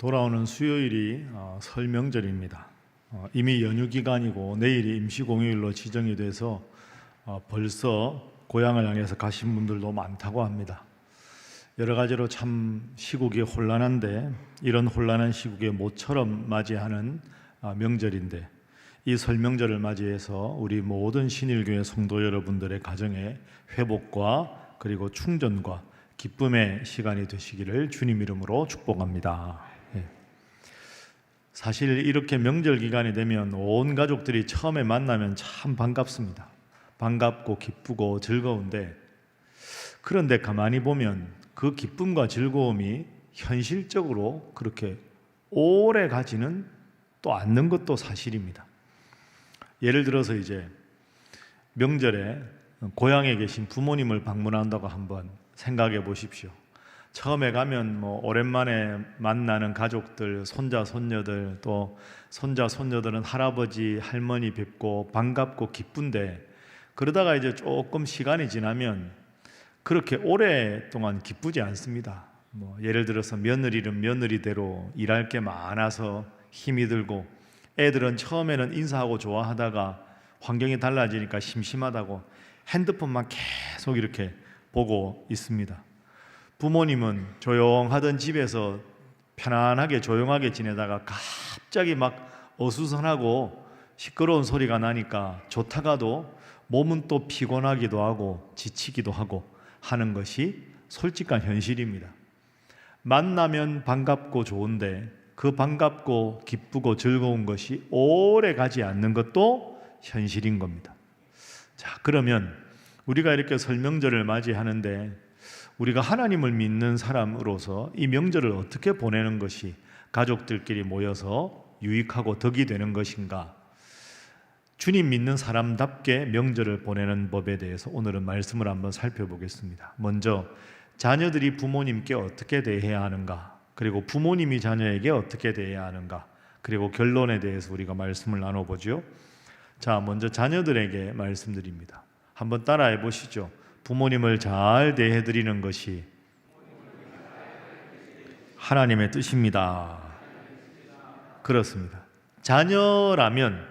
돌아오는 수요일이 설 명절입니다. 이미 연휴 기간이고 내일이 임시공휴일로 지정이 돼서 벌써 고향을 향해서 가신 분들도 많다고 합니다. 여러 가지로 참 시국이 혼란한데 이런 혼란한 시국에 모처럼 맞이하는 명절인데 이 설 명절을 맞이해서 우리 모든 신일교회 성도 여러분들의 가정에 회복과 그리고 충전과 기쁨의 시간이 되시기를 주님 이름으로 축복합니다. 사실 이렇게 명절 기간이 되면 온 가족들이 처음에 만나면 참 반갑습니다. 반갑고 기쁘고 즐거운데, 그런데 가만히 보면 그 기쁨과 즐거움이 현실적으로 그렇게 오래 가지는 또 않는 것도 사실입니다. 예를 들어서 이제 명절에 고향에 계신 부모님을 방문한다고 한번 생각해 보십시오. 처음에 가면 오랜만에 만나는 가족들, 손자, 손녀들, 또 손자, 손녀들은 할아버지, 할머니 뵙고 반갑고 기쁜데, 그러다가 이제 조금 시간이 지나면 그렇게 오랫동안 기쁘지 않습니다. 예를 들어서 며느리는 며느리대로 일할 게 많아서 힘이 들고, 애들은 처음에는 인사하고 좋아하다가 환경이 달라지니까 심심하다고 핸드폰만 계속 이렇게 보고 있습니다. 부모님은 조용하던 집에서 편안하게 조용하게 지내다가 갑자기 막 어수선하고 시끄러운 소리가 나니까 좋다가도 몸은 또 피곤하기도 하고 지치기도 하고 하는 것이 솔직한 현실입니다. 만나면 반갑고 좋은데 그 반갑고 기쁘고 즐거운 것이 오래 가지 않는 것도 현실인 겁니다. 자, 그러면 우리가 이렇게 설 명절을 맞이하는데 우리가 하나님을 믿는 사람으로서 이 명절을 어떻게 보내는 것이 가족들끼리 모여서 유익하고 덕이 되는 것인가? 주님 믿는 사람답게 명절을 보내는 법에 대해서 오늘은 말씀을 한번 살펴보겠습니다. 먼저 자녀들이 부모님께 어떻게 대해야 하는가, 그리고 부모님이 자녀에게 어떻게 대해야 하는가, 그리고 결론에 대해서 우리가 말씀을 나눠보죠. 자, 먼저 자녀들에게 말씀드립니다. 한번 따라해 보시죠. 부모님을 잘 대해드리는 것이 하나님의 뜻입니다. 그렇습니다. 자녀라면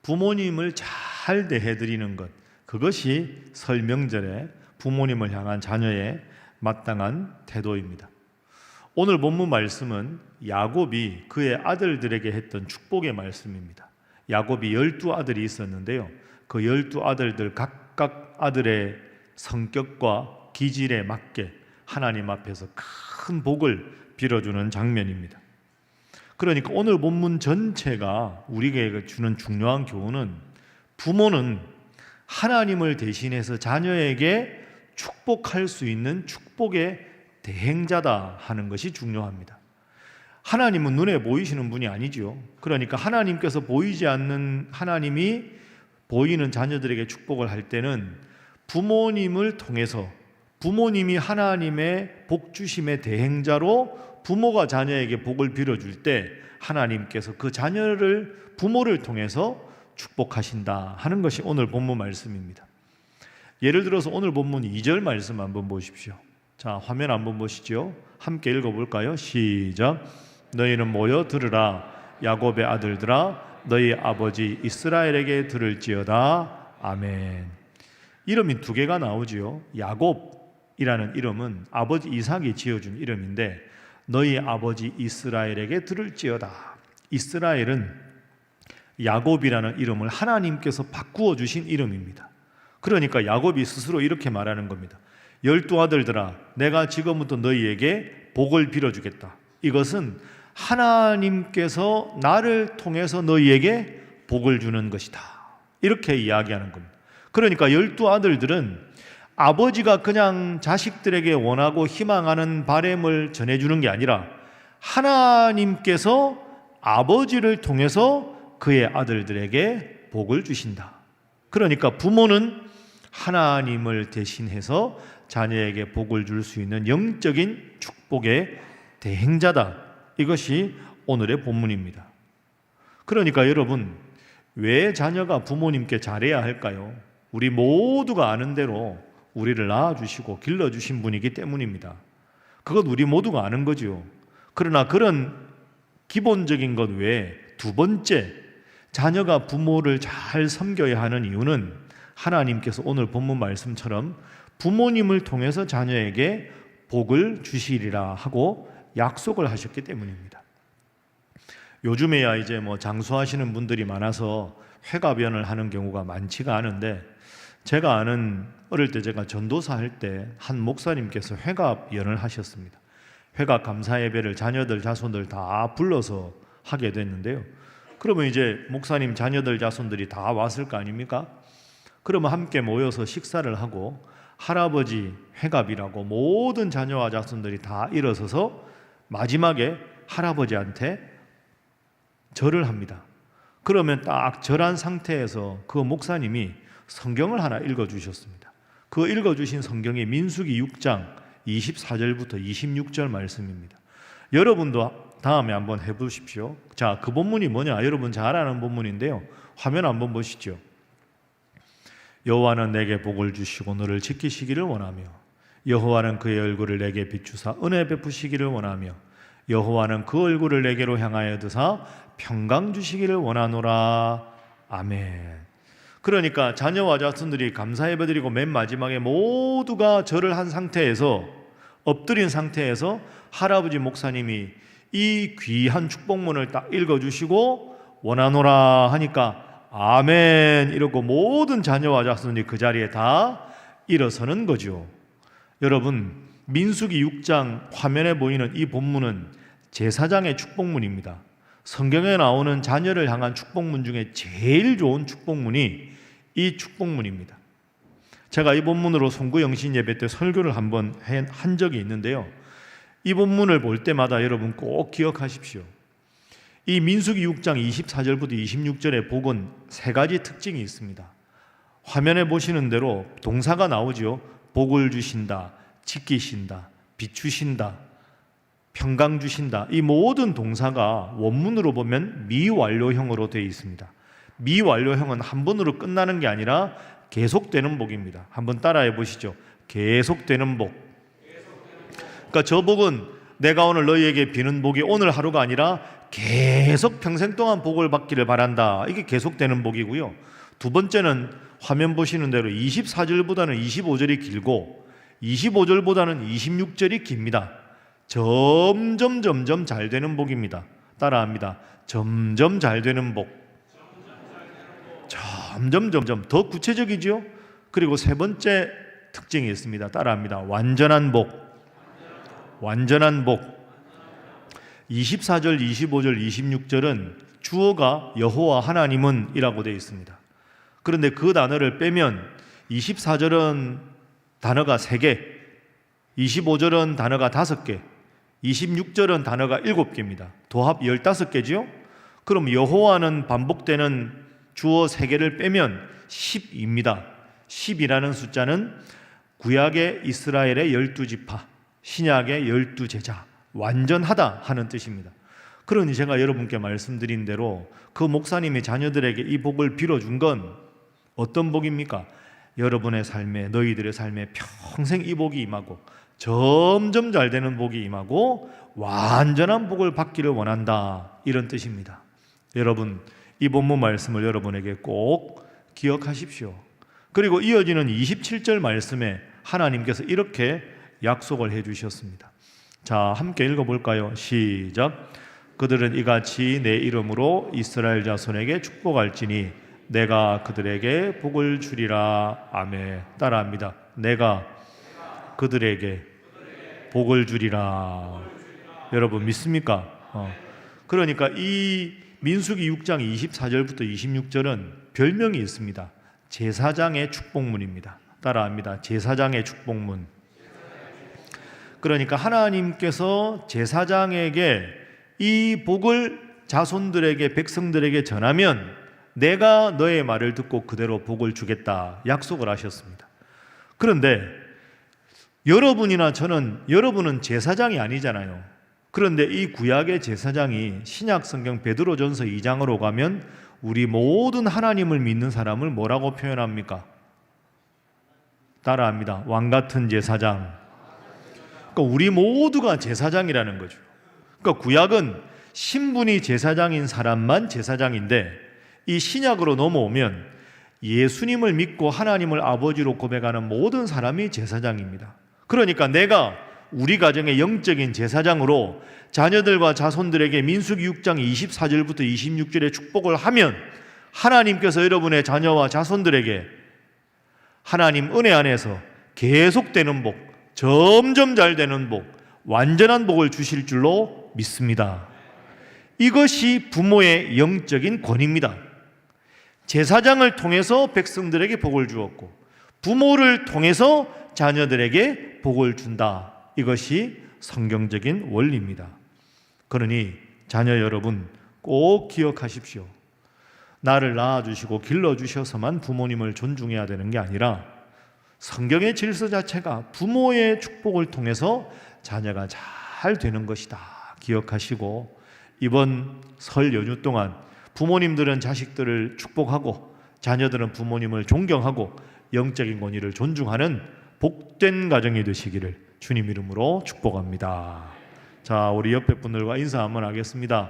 부모님을 잘 대해드리는 것, 그것이 설 명절에 부모님을 향한 자녀의 마땅한 태도입니다. 오늘 본문 말씀은 야곱이 그의 아들들에게 했던 축복의 말씀입니다. 야곱이 12아들이 있었는데요, 그 12아들들 각각 아들의 성격과 기질에 맞게 하나님 앞에서 큰 복을 빌어주는 장면입니다. 그러니까 오늘 본문 전체가 우리에게 주는 중요한 교훈은 부모는 하나님을 대신해서 자녀에게 축복할 수 있는 축복의 대행자다 하는 것이 중요합니다. 하나님은 눈에 보이시는 분이 아니죠. 그러니까 하나님께서 보이지 않는 하나님이 보이는 자녀들에게 축복을 할 때는 부모님을 통해서 부모님이 하나님의 복주심의 대행자로 부모가 자녀에게 복을 빌어줄 때 하나님께서 그 자녀를 부모를 통해서 축복하신다 하는 것이 오늘 본문 말씀입니다. 예를 들어서 오늘 본문 2절 말씀 한번 보십시오. 자, 화면 한번 보시죠. 함께 읽어볼까요? 시작. 너희는 모여 들으라. 야곱의 아들들아, 너희 아버지 이스라엘에게 들을지어다. 아멘. 이름이 두 개가 나오지요. 야곱이라는 이름은 아버지 이삭이 지어준 이름인데 너희 아버지 이스라엘에게 들을지어다. 이스라엘은 야곱이라는 이름을 하나님께서 바꾸어 주신 이름입니다. 그러니까 야곱이 스스로 이렇게 말하는 겁니다. 12아들들아, 내가 지금부터 너희에게 복을 빌어주겠다. 이것은 하나님께서 나를 통해서 너희에게 복을 주는 것이다. 이렇게 이야기하는 겁니다. 그러니까 12아들들은 아버지가 그냥 자식들에게 원하고 희망하는 바람을 전해주는 게 아니라 하나님께서 아버지를 통해서 그의 아들들에게 복을 주신다. 그러니까 부모는 하나님을 대신해서 자녀에게 복을 줄 수 있는 영적인 축복의 대행자다. 이것이 오늘의 본문입니다. 그러니까 여러분, 왜 자녀가 부모님께 잘해야 할까요? 우리 모두가 아는 대로 우리를 낳아주시고 길러주신 분이기 때문입니다. 그것 우리 모두가 아는 거죠. 그러나 그런 기본적인 것 외에 두 번째, 자녀가 부모를 잘 섬겨야 하는 이유는 하나님께서 오늘 본문 말씀처럼 부모님을 통해서 자녀에게 복을 주시리라 하고 약속을 하셨기 때문입니다. 요즘에야 이제 장수하시는 분들이 많아서 회갑연을 하는 경우가 많지가 않은데, 제가 아는 어릴 때 제가 전도사 할 때 한 목사님께서 회갑연을 하셨습니다. 회갑 감사 예배를 자녀들 자손들 다 불러서 하게 됐는데요. 그러면 이제 목사님 자녀들 자손들이 다 왔을 거 아닙니까? 그러면 함께 모여서 식사를 하고 할아버지 회갑이라고 모든 자녀와 자손들이 다 일어서서 마지막에 할아버지한테 절을 합니다. 그러면 딱 절한 상태에서 그 목사님이 성경을 하나 읽어주셨습니다. 그 읽어주신 성경이 민수기 6장 24절부터 26절 말씀입니다. 여러분도 다음에 한번 해보십시오. 자, 그 본문이 뭐냐? 여러분 잘 아는 본문인데요. 화면 한번 보시죠. 여호와는 내게 복을 주시고 너를 지키시기를 원하며 여호와는 그의 얼굴을 내게 비추사 은혜 베푸시기를 원하며 여호와는 그 얼굴을 내게로 향하여 드사 평강 주시기를 원하노라. 아멘. 그러니까 자녀와 자손들이 감사 예배드리고 맨 마지막에 모두가 절을 한 상태에서, 엎드린 상태에서 할아버지 목사님이 이 귀한 축복문을 딱 읽어주시고 원하노라 하니까 아멘 이러고 모든 자녀와 자손이 그 자리에 다 일어서는 거죠. 여러분, 민수기 6장 화면에 보이는 이 본문은 제사장의 축복문입니다. 성경에 나오는 자녀를 향한 축복문 중에 제일 좋은 축복문이 이 축복문입니다. 제가 이 본문으로 송구영신 예배 때 설교를 한번 한 적이 있는데요. 이 본문을 볼 때마다 여러분 꼭 기억하십시오. 이 민수기 6장 24절부터 26절의 복은 세 가지 특징이 있습니다. 화면에 보시는 대로 동사가 나오죠. 복을 주신다, 지키신다, 비추신다, 평강 주신다. 이 모든 동사가 원문으로 보면 미완료형으로 되어 있습니다. 미완료형은 한 번으로 끝나는 게 아니라 계속되는 복입니다. 한번 따라해 보시죠. 계속되는 복. 그러니까 저 복은 내가 오늘 너희에게 비는 복이 오늘 하루가 아니라 계속 평생 동안 복을 받기를 바란다. 이게 계속되는 복이고요. 두 번째는 화면 보시는 대로 24절보다는 25절이 길고 25절보다는 26절이 깁니다. 점점 잘 되는 복입니다. 따라합니다. 점점 잘 되는 복. 점점 더 구체적이죠. 그리고 세 번째 특징이 있습니다. 따라합니다. 완전한 복. 완전한 복. 24절, 25절, 26절은 주어가 여호와 하나님은 이라고 되어 있습니다. 그런데 그 단어를 빼면 24절은 단어가 3개, 25절은 단어가 5개, 26절은 단어가 7개입니다. 도합 15개죠? 그럼 여호와는 반복되는 주어 3개를 빼면 10입니다. 10이라는 숫자는 구약의 이스라엘의 12지파, 신약의 12제자, 완전하다 하는 뜻입니다. 그러니 제가 여러분께 말씀드린 대로 그 목사님의 자녀들에게 이 복을 빌어준 건 어떤 복입니까? 여러분의 삶에, 너희들의 삶에 평생 이 복이 임하고 점점 잘 되는 복이 임하고 완전한 복을 받기를 원한다, 이런 뜻입니다. 여러분, 이 본문 말씀을 여러분에게 꼭 기억하십시오. 그리고 이어지는 27절 말씀에 하나님께서 이렇게 약속을 해주셨습니다. 자, 함께 읽어볼까요? 시작. 그들은 이같이 내 이름으로 이스라엘 자손에게 축복할지니 내가 그들에게 복을 주리라. 아멘. 따라합니다. 내가 그들에게 복을 주리라. 여러분 믿습니까? 그러니까 이 민수기 6장 24절부터 26절은 별명이 있습니다. 제사장의 축복문입니다. 따라합니다. 제사장의 축복문. 그러니까 하나님께서 제사장에게 이 복을 자손들에게, 백성들에게 전하면 내가 너의 말을 듣고 그대로 복을 주겠다 약속을 하셨습니다. 그런데 여러분이나 저는, 여러분은 제사장이 아니잖아요. 그런데 이 구약의 제사장이 신약 성경 베드로전서 2장으로 가면 우리 모든 하나님을 믿는 사람을 뭐라고 표현합니까? 따라합니다. 왕같은 제사장. 그러니까 우리 모두가 제사장이라는 거죠. 그러니까 구약은 신분이 제사장인 사람만 제사장인데, 이 신약으로 넘어오면 예수님을 믿고 하나님을 아버지로 고백하는 모든 사람이 제사장입니다. 그러니까 내가 우리 가정의 영적인 제사장으로 자녀들과 자손들에게 민수기 6장 24절부터 26절의 축복을 하면, 하나님께서 여러분의 자녀와 자손들에게 하나님 은혜 안에서 계속되는 복, 점점 잘 되는 복, 완전한 복을 주실 줄로 믿습니다. 이것이 부모의 영적인 권위입니다. 제사장을 통해서 백성들에게 복을 주었고, 부모를 통해서 자녀들에게 복을 준다. 이것이 성경적인 원리입니다. 그러니 자녀 여러분 꼭 기억하십시오. 나를 낳아주시고 길러주셔서만 부모님을 존중해야 되는 게 아니라, 성경의 질서 자체가 부모의 축복을 통해서 자녀가 잘 되는 것이다. 기억하시고, 이번 설 연휴 동안 부모님들은 자식들을 축복하고 자녀들은 부모님을 존경하고 영적인 권위를 존중하는 복된 가정이 되시기를 주님 이름으로 축복합니다. 자, 우리 옆에 분들과 인사 한번 하겠습니다.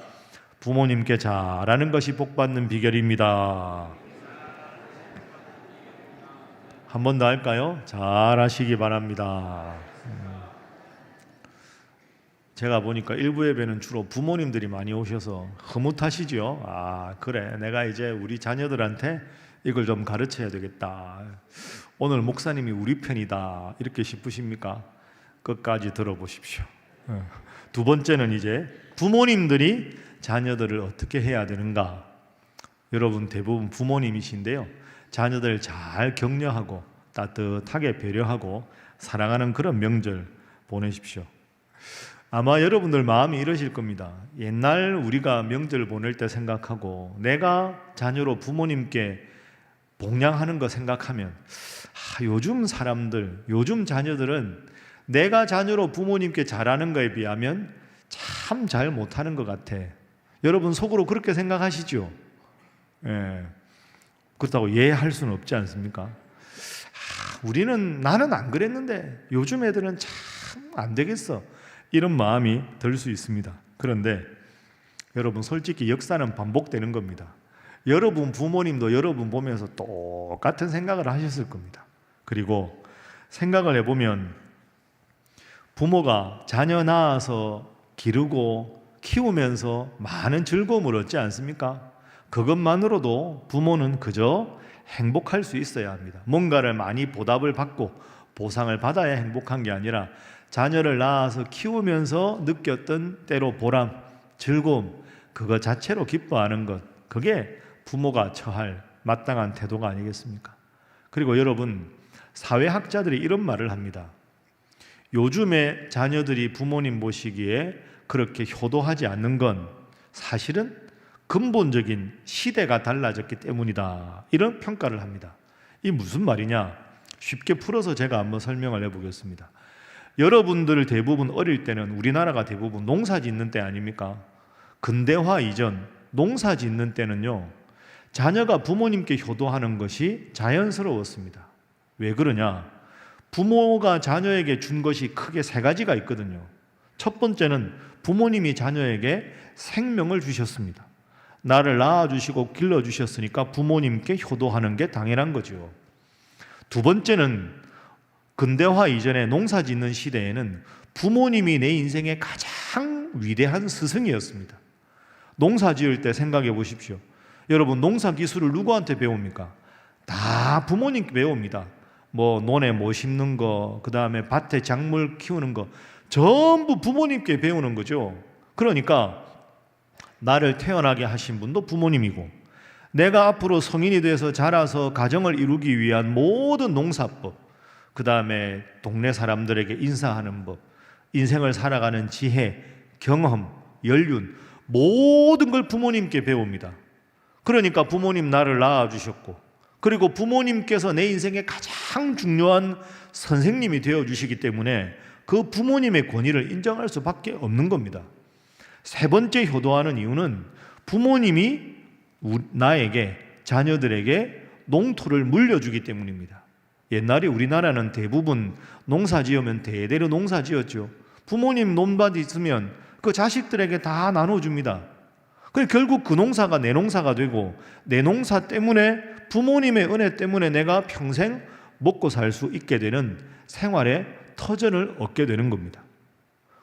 부모님께 잘하는 것이 복받는 비결입니다. 한 번 더 할까요? 잘하시기 바랍니다. 제가 보니까 일부 예배는 주로 부모님들이 많이 오셔서 흐뭇하시죠. 아, 그래, 내가 이제 우리 자녀들한테 이걸 좀 가르쳐야 되겠다. 오늘 목사님이 우리 편이다. 이렇게 싶으십니까? 끝까지 들어보십시오. 두 번째는 이제 부모님들이 자녀들을 어떻게 해야 되는가. 여러분 대부분 부모님이신데요, 자녀들 잘 격려하고 따뜻하게 배려하고 사랑하는 그런 명절 보내십시오. 아마 여러분들 마음이 이러실 겁니다. 옛날 우리가 명절 보낼 때 생각하고 내가 자녀로 부모님께 봉양하는 거 생각하면, 요즘 사람들, 요즘 자녀들은 내가 자녀로 부모님께 잘하는 거에 비하면 참 잘 못하는 것 같아. 여러분 속으로 그렇게 생각하시죠? 예. 그렇다고 예할 수는 없지 않습니까? 나는 안 그랬는데 요즘 애들은 참 안 되겠어. 이런 마음이 들 수 있습니다. 그런데 여러분 솔직히 역사는 반복되는 겁니다. 여러분 부모님도 여러분 보면서 똑같은 생각을 하셨을 겁니다. 그리고 생각을 해보면 부모가 자녀 낳아서 기르고 키우면서 많은 즐거움을 얻지 않습니까? 그것만으로도 부모는 그저 행복할 수 있어야 합니다. 뭔가를 많이 보답을 받고 보상을 받아야 행복한 게 아니라 자녀를 낳아서 키우면서 느꼈던 때로 보람, 즐거움, 그거 자체로 기뻐하는 것, 그게 부모가 처할 마땅한 태도가 아니겠습니까? 그리고 여러분, 사회학자들이 이런 말을 합니다. 요즘에 자녀들이 부모님 보시기에 그렇게 효도하지 않는 건 사실은 근본적인 시대가 달라졌기 때문이다. 이런 평가를 합니다. 이 무슨 말이냐? 쉽게 풀어서 제가 한번 설명을 해보겠습니다. 여러분들 대부분 어릴 때는 우리나라가 대부분 농사 짓는 때 아닙니까? 근대화 이전 농사 짓는 때는요, 자녀가 부모님께 효도하는 것이 자연스러웠습니다. 왜 그러냐? 부모가 자녀에게 준 것이 크게 세 가지가 있거든요. 첫 번째는 부모님이 자녀에게 생명을 주셨습니다. 나를 낳아주시고 길러주셨으니까 부모님께 효도하는 게 당연한 거죠. 두 번째는 근대화 이전에 농사 짓는 시대에는 부모님이 내 인생의 가장 위대한 스승이었습니다. 농사 지을 때 생각해 보십시오. 여러분 농사 기술을 누구한테 배웁니까? 다 부모님께 배웁니다. 논에 뭐 심는 거, 그 다음에 밭에 작물 키우는 거 전부 부모님께 배우는 거죠. 그러니까 나를 태어나게 하신 분도 부모님이고, 내가 앞으로 성인이 돼서 자라서 가정을 이루기 위한 모든 농사법, 그 다음에 동네 사람들에게 인사하는 법, 인생을 살아가는 지혜, 경험, 연륜, 모든 걸 부모님께 배웁니다. 그러니까 부모님 나를 낳아주셨고, 그리고 부모님께서 내 인생의 가장 중요한 선생님이 되어주시기 때문에 그 부모님의 권위를 인정할 수밖에 없는 겁니다. 세 번째 효도하는 이유는 부모님이 나에게, 자녀들에게 농토를 물려주기 때문입니다. 옛날에 우리나라는 대부분 농사 지으면 대대로 농사 지었죠. 부모님 논밭 있으면 그 자식들에게 다 나눠줍니다. 그래서 결국 그 농사가 내 농사가 되고 내 농사 때문에 부모님의 은혜 때문에 내가 평생 먹고 살 수 있게 되는 생활의 터전을 얻게 되는 겁니다.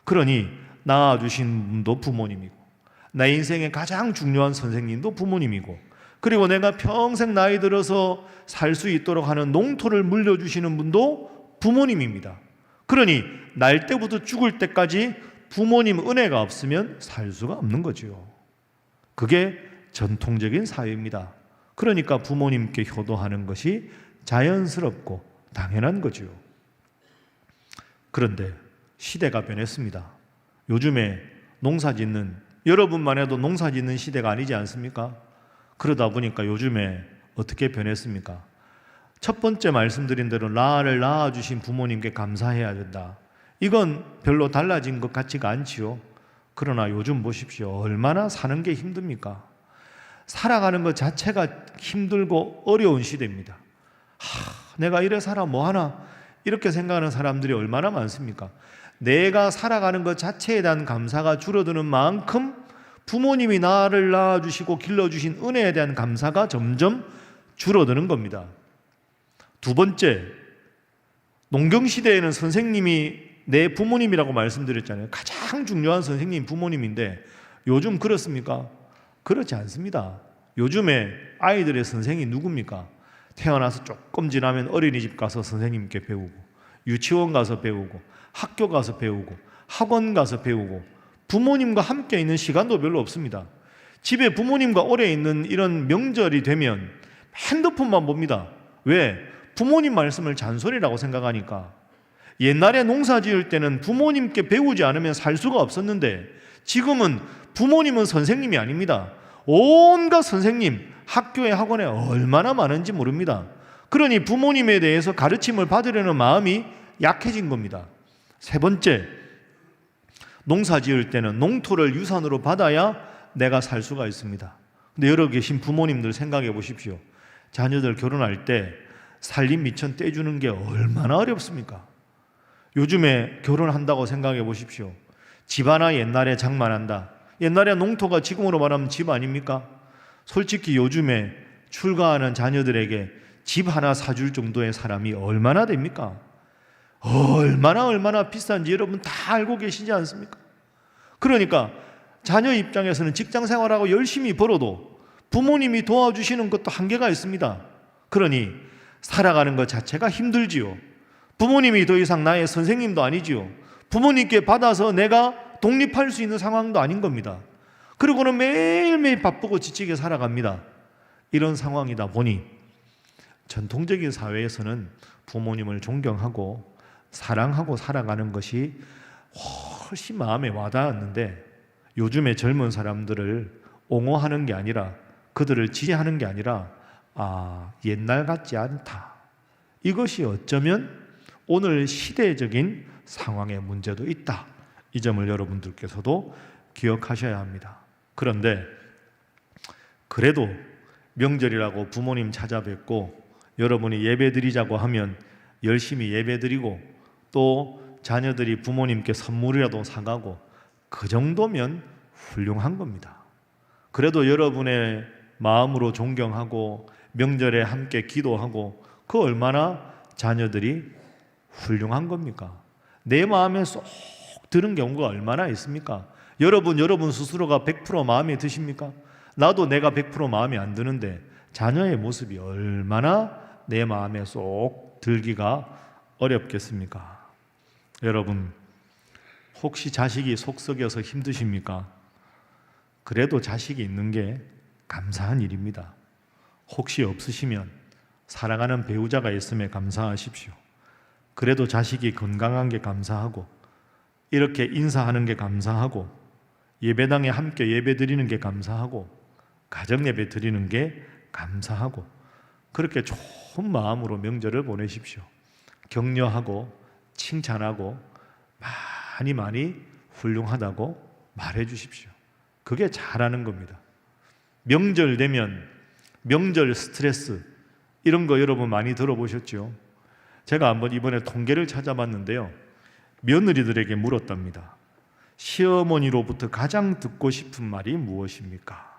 그러니 낳아주신 분도 부모님이고 내 인생의 가장 중요한 선생님도 부모님이고 그리고 내가 평생 나이 들어서 살 수 있도록 하는 농토를 물려주시는 분도 부모님입니다. 그러니 날 때부터 죽을 때까지 부모님 은혜가 없으면 살 수가 없는 거죠. 그게 전통적인 사회입니다. 그러니까 부모님께 효도하는 것이 자연스럽고 당연한 거죠. 그런데 시대가 변했습니다. 요즘에 농사짓는, 여러분만 해도 농사짓는 시대가 아니지 않습니까? 그러다 보니까 요즘에 어떻게 변했습니까? 첫 번째 말씀드린 대로 나를 낳아주신 부모님께 감사해야 된다. 이건 별로 달라진 것 같지가 않지요. 그러나 요즘 보십시오. 얼마나 사는 게 힘듭니까? 살아가는 것 자체가 힘들고 어려운 시대입니다. 내가 이래 살아 뭐하나? 이렇게 생각하는 사람들이 얼마나 많습니까? 내가 살아가는 것 자체에 대한 감사가 줄어드는 만큼 부모님이 나를 낳아주시고 길러주신 은혜에 대한 감사가 점점 줄어드는 겁니다. 두 번째, 농경시대에는 선생님이 내 부모님이라고 말씀드렸잖아요. 가장 중요한 선생님이 부모님인데 요즘 그렇습니까? 그렇지 않습니다. 요즘에 아이들의 선생이 누굽니까? 태어나서 조금 지나면 어린이집 가서 선생님께 배우고 유치원 가서 배우고 학교 가서 배우고 학원 가서 배우고 부모님과 함께 있는 시간도 별로 없습니다. 집에 부모님과 오래 있는 이런 명절이 되면 핸드폰만 봅니다. 왜? 부모님 말씀을 잔소리라고 생각하니까. 옛날에 농사 지을 때는 부모님께 배우지 않으면 살 수가 없었는데 지금은 부모님은 선생님이 아닙니다. 온갖 선생님, 학교에 학원에 얼마나 많은지 모릅니다. 그러니 부모님에 대해서 가르침을 받으려는 마음이 약해진 겁니다. 세 번째, 농사 지을 때는 농토를 유산으로 받아야 내가 살 수가 있습니다. 근데 여러 계신 부모님들 생각해 보십시오. 자녀들 결혼할 때 살림 미천 떼주는 게 얼마나 어렵습니까? 요즘에 결혼한다고 생각해 보십시오. 집 하나 옛날에 장만한다. 옛날에 농토가 지금으로 말하면 집 아닙니까? 솔직히 요즘에 출가하는 자녀들에게 집 하나 사줄 정도의 사람이 얼마나 됩니까? 얼마나 비싼지 여러분 다 알고 계시지 않습니까? 그러니까 자녀 입장에서는 직장 생활하고 열심히 벌어도 부모님이 도와주시는 것도 한계가 있습니다. 그러니 살아가는 것 자체가 힘들지요. 부모님이 더 이상 나의 선생님도 아니지요. 부모님께 받아서 내가 독립할 수 있는 상황도 아닌 겁니다. 그리고는 매일매일 바쁘고 지치게 살아갑니다. 이런 상황이다 보니 전통적인 사회에서는 부모님을 존경하고 사랑하고 살아가는 것이 훨씬 마음에 와닿았는데 요즘의 젊은 사람들을 옹호하는 게 아니라 그들을 지지하는 게 아니라 옛날 같지 않다. 이것이 어쩌면 오늘 시대적인 상황의 문제도 있다. 이 점을 여러분들께서도 기억하셔야 합니다. 그런데 그래도 명절이라고 부모님 찾아뵙고 여러분이 예배드리자고 하면 열심히 예배드리고 또 자녀들이 부모님께 선물이라도 사가고 그 정도면 훌륭한 겁니다. 그래도 여러분의 마음으로 존경하고 명절에 함께 기도하고 그 얼마나 자녀들이 훌륭한 겁니까? 내 마음에 쏙 드는 경우가 얼마나 있습니까? 여러분 스스로가 100% 마음에 드십니까? 나도 내가 100% 마음에 안 드는데 자녀의 모습이 얼마나 내 마음에 쏙 들기가 어렵겠습니까? 여러분 혹시 자식이 속 썩여서 힘드십니까? 그래도 자식이 있는 게 감사한 일입니다. 혹시 없으시면 사랑하는 배우자가 있음에 감사하십시오. 그래도 자식이 건강한 게 감사하고 이렇게 인사하는 게 감사하고 예배당에 함께 예배 드리는 게 감사하고 가정 예배 드리는 게 감사하고 그렇게 좋은 마음으로 명절을 보내십시오. 격려하고 칭찬하고 많이 훌륭하다고 말해 주십시오. 그게 잘하는 겁니다. 명절 되면 명절 스트레스 이런 거 여러분 많이 들어보셨죠? 제가 한번 이번에 통계를 찾아봤는데요. 며느리들에게 물었답니다. 시어머니로부터 가장 듣고 싶은 말이 무엇입니까?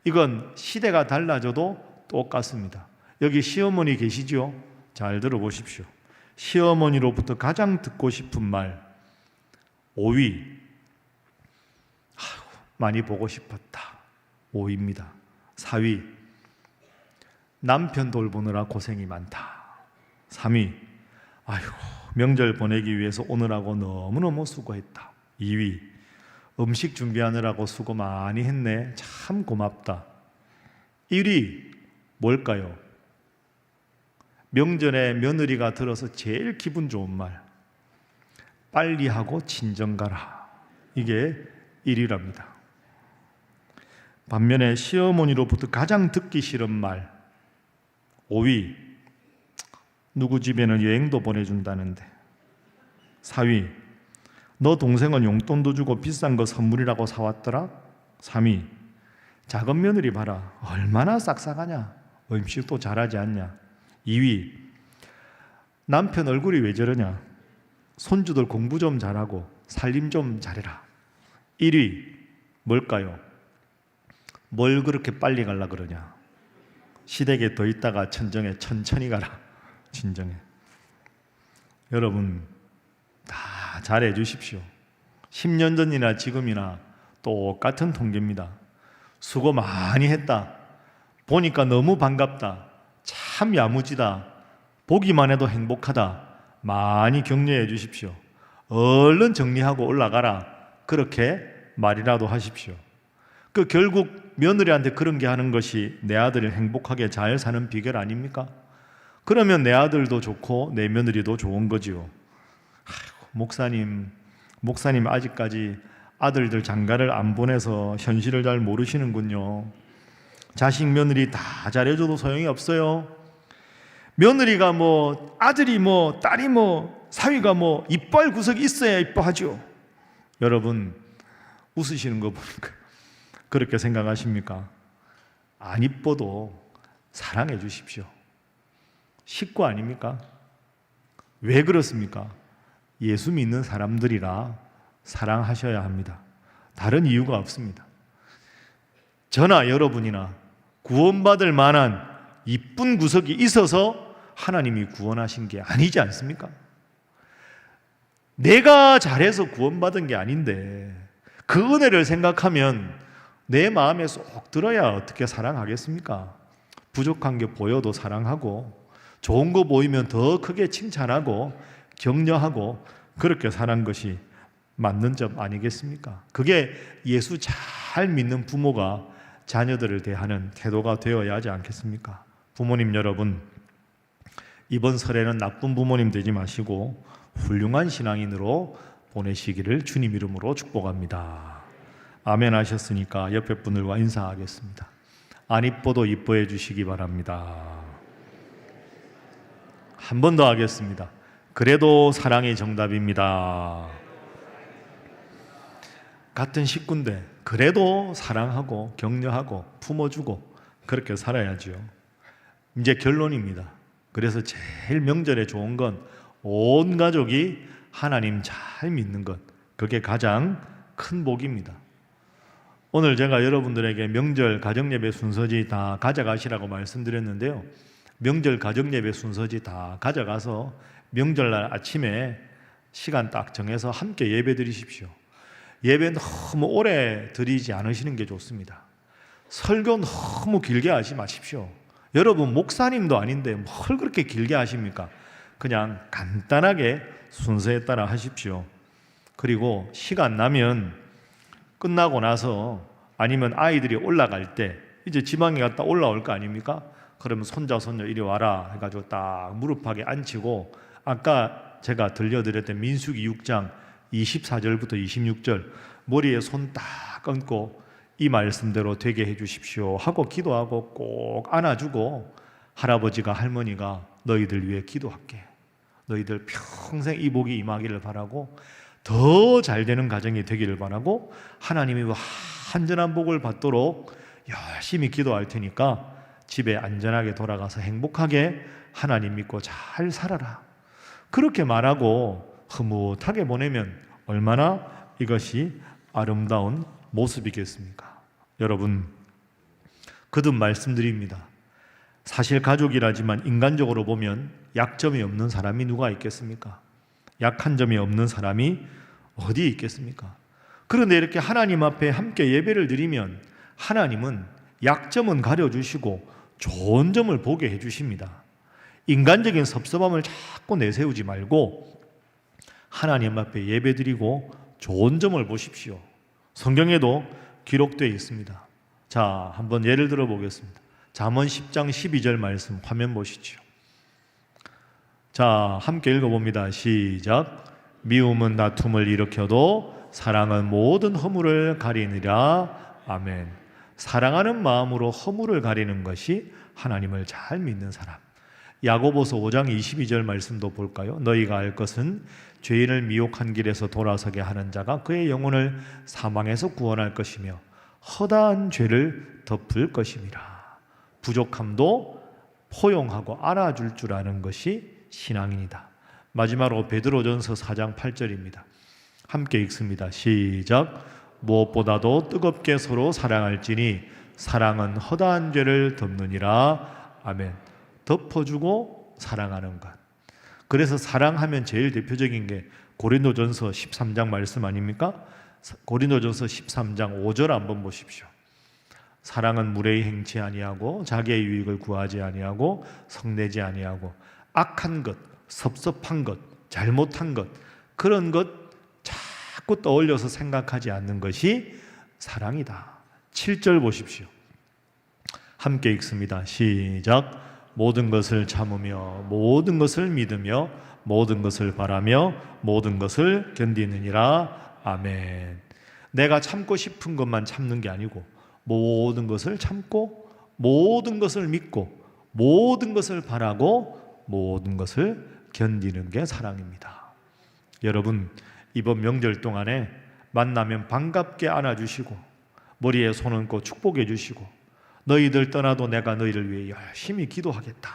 이건 시대가 달라져도 똑같습니다. 여기 시어머니 계시죠? 잘 들어보십시오. 시어머니로부터 가장 듣고 싶은 말 5위. 많이 보고 싶었다. 5위입니다. 4위. 남편 돌보느라 고생이 많다. 3위. 아이고, 명절 보내기 위해서 오느라고 너무너무 수고했다. 2위. 음식 준비하느라고 수고 많이 했네. 참 고맙다. 1위. 뭘까요? 명절에 며느리가 들어서 제일 기분 좋은 말. 빨리 하고 친정 가라. 이게 1위랍니다. 반면에 시어머니로부터 가장 듣기 싫은 말 5위. 누구 집에는 여행도 보내준다는데. 4위. 너 동생은 용돈도 주고 비싼 거 선물이라고 사왔더라. 3위. 작은 며느리 봐라. 얼마나 싹싹하냐. 음식도 잘하지 않냐. 2위. 남편 얼굴이 왜 저러냐. 손주들 공부 좀 잘하고 살림 좀 잘해라. 1위. 뭘까요? 뭘 그렇게 빨리 가려 그러냐. 시댁에 더 있다가 천정에 천천히 가라. 진정해. 여러분 다 잘해 주십시오. 10년 전이나 지금이나 똑같은 통계입니다. 수고 많이 했다. 보니까 너무 반갑다. 참 야무지다. 보기만 해도 행복하다. 많이 격려해 주십시오. 얼른 정리하고 올라가라. 그렇게 말이라도 하십시오. 결국 며느리한테 그런 게 하는 것이 내 아들을 행복하게 잘 사는 비결 아닙니까? 그러면 내 아들도 좋고 내 며느리도 좋은 거지요. 목사님 아직까지 아들들 장가를 안 보내서 현실을 잘 모르시는군요. 자식 며느리 다 잘해줘도 소용이 없어요. 며느리가 뭐 아들이 뭐 딸이 뭐 사위가 뭐 이뻐할 구석이 있어야 이뻐하죠. 여러분 웃으시는 거 보니까 그렇게 생각하십니까? 안 이뻐도 사랑해 주십시오. 식구 아닙니까? 왜 그렇습니까? 예수 믿는 사람들이라 사랑하셔야 합니다. 다른 이유가 없습니다. 저나 여러분이나 구원받을 만한 이쁜 구석이 있어서 하나님이 구원하신 게 아니지 않습니까? 내가 잘해서 구원받은 게 아닌데 그 은혜를 생각하면 내 마음에 쏙 들어야 어떻게 사랑하겠습니까? 부족한 게 보여도 사랑하고 좋은 거 보이면 더 크게 칭찬하고 격려하고 그렇게 사는 것이 맞는 점 아니겠습니까? 그게 예수 잘 믿는 부모가 자녀들을 대하는 태도가 되어야 하지 않겠습니까? 부모님 여러분, 이번 설에는 나쁜 부모님 되지 마시고 훌륭한 신앙인으로 보내시기를 주님 이름으로 축복합니다. 아멘 하셨으니까 옆에 분들과 인사하겠습니다. 안 이뻐도 이뻐해 주시기 바랍니다. 한 번 더 하겠습니다. 그래도 사랑이 정답입니다. 같은 식구인데 그래도 사랑하고 격려하고 품어주고 그렇게 살아야죠. 이제 결론입니다. 그래서 제일 명절에 좋은 건 온 가족이 하나님 잘 믿는 것, 그게 가장 큰 복입니다. 오늘 제가 여러분들에게 명절 가정예배 순서지 다 가져가시라고 말씀드렸는데요. 명절 가정예배 순서지 다 가져가서 명절날 아침에 시간 딱 정해서 함께 예배 드리십시오. 예배 너무 오래 드리지 않으시는 게 좋습니다. 설교 너무 길게 하지 마십시오. 여러분 목사님도 아닌데 뭘 그렇게 길게 하십니까? 그냥 간단하게 순서에 따라 하십시오. 그리고 시간 나면 끝나고 나서 아니면 아이들이 올라갈 때 이제 지방에 갔다 올라올 거 아닙니까? 그러면 손자 손녀 이리 와라 해가지고 딱 무릎하게 앉히고 아까 제가 들려드렸던 민수기 6장 24절부터 26절 머리에 손 딱 얹고 이 말씀대로 되게 해주십시오 하고 기도하고 꼭 안아주고 할아버지가 할머니가 너희들 위해 기도할게. 너희들 평생 이 복이 임하기를 바라고 더 잘되는 가정이 되기를 바라고 하나님이 완전한 복을 받도록 열심히 기도할 테니까 집에 안전하게 돌아가서 행복하게 하나님 믿고 잘 살아라. 그렇게 말하고 흐뭇하게 보내면 얼마나 이것이 아름다운 모습이겠습니까? 여러분, 거듭 말씀드립니다. 사실 가족이라지만 인간적으로 보면 약점이 없는 사람이 누가 있겠습니까? 약한 점이 없는 사람이 어디 있겠습니까? 그런데 이렇게 하나님 앞에 함께 예배를 드리면 하나님은 약점은 가려주시고 좋은 점을 보게 해주십니다. 인간적인 섭섭함을 자꾸 내세우지 말고 하나님 앞에 예배드리고 좋은 점을 보십시오. 성경에도 기록되어 있습니다. 자, 한번 예를 들어 보겠습니다. 잠언 10장 12절 말씀 화면 보시죠. 자, 함께 읽어봅니다. 시작. 미움은 다툼을 일으켜도 사랑은 모든 허물을 가리느라. 아멘. 사랑하는 마음으로 허물을 가리는 것이 하나님을 잘 믿는 사람. 야고보서 5장 22절 말씀도 볼까요? 너희가 알 것은 죄인을 미혹한 길에서 돌아서게 하는 자가 그의 영혼을 사망에서 구원할 것이며 허다한 죄를 덮을 것임이라. 부족함도 포용하고 알아줄 줄 아는 것이 신앙인이다. 마지막으로 베드로전서 4장 8절입니다. 함께 읽습니다. 시작. 무엇보다도 뜨겁게 서로 사랑할지니 사랑은 허다한 죄를 덮느니라. 아멘. 덮어주고 사랑하는 것. 그래서 사랑하면 제일 대표적인 게 고린도전서 13장 말씀 아닙니까? 고린도전서 13장 5절 한번 보십시오. 사랑은 무례히 행치 아니하고 자기의 유익을 구하지 아니하고 성내지 아니하고 악한 것, 섭섭한 것, 잘못한 것, 그런 것 자꾸 떠올려서 생각하지 않는 것이 사랑이다. 7절 보십시오. 함께 읽습니다. 시작. 모든 것을 참으며 모든 것을 믿으며 모든 것을 바라며 모든 것을 견디느니라. 아멘. 내가 참고 싶은 것만 참는 게 아니고 모든 것을 참고 모든 것을 믿고 모든 것을 바라고 모든 것을 견디는 게 사랑입니다. 여러분, 이번 명절 동안에 만나면 반갑게 안아주시고 머리에 손 얹고 축복해 주시고 너희들 떠나도 내가 너희를 위해 열심히 기도하겠다,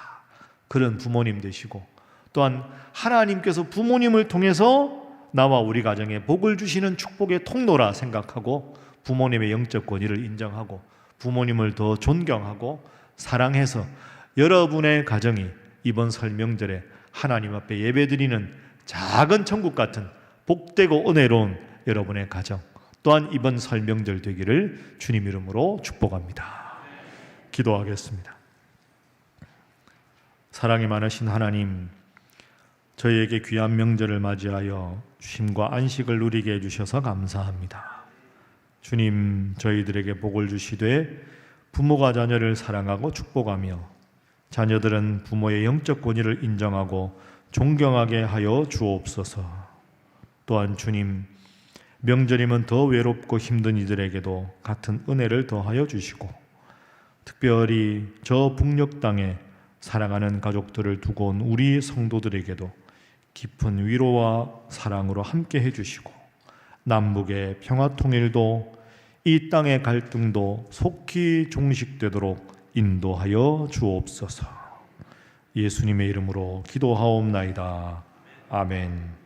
그런 부모님 되시고, 또한 하나님께서 부모님을 통해서 나와 우리 가정에 복을 주시는 축복의 통로라 생각하고 부모님의 영적 권위를 인정하고 부모님을 더 존경하고 사랑해서 여러분의 가정이 이번 설 명절에 하나님 앞에 예배드리는 작은 천국 같은 복되고 은혜로운 여러분의 가정, 또한 이번 설 명절 되기를 주님 이름으로 축복합니다. 기도하겠습니다. 사랑이 많으신 하나님, 저희에게 귀한 명절을 맞이하여 쉼과 안식을 누리게 해주셔서 감사합니다. 주님, 저희들에게 복을 주시되 부모가 자녀를 사랑하고 축복하며 자녀들은 부모의 영적 권위를 인정하고 존경하게 하여 주옵소서. 또한 주님, 명절이면 더 외롭고 힘든 이들에게도 같은 은혜를 더하여 주시고 특별히 저 북녘 땅에 사랑하는 가족들을 두고 온 우리 성도들에게도 깊은 위로와 사랑으로 함께 해주시고 남북의 평화통일도 이 땅의 갈등도 속히 종식되도록 인도하여 주옵소서. 예수님의 이름으로 기도하옵나이다. 아멘.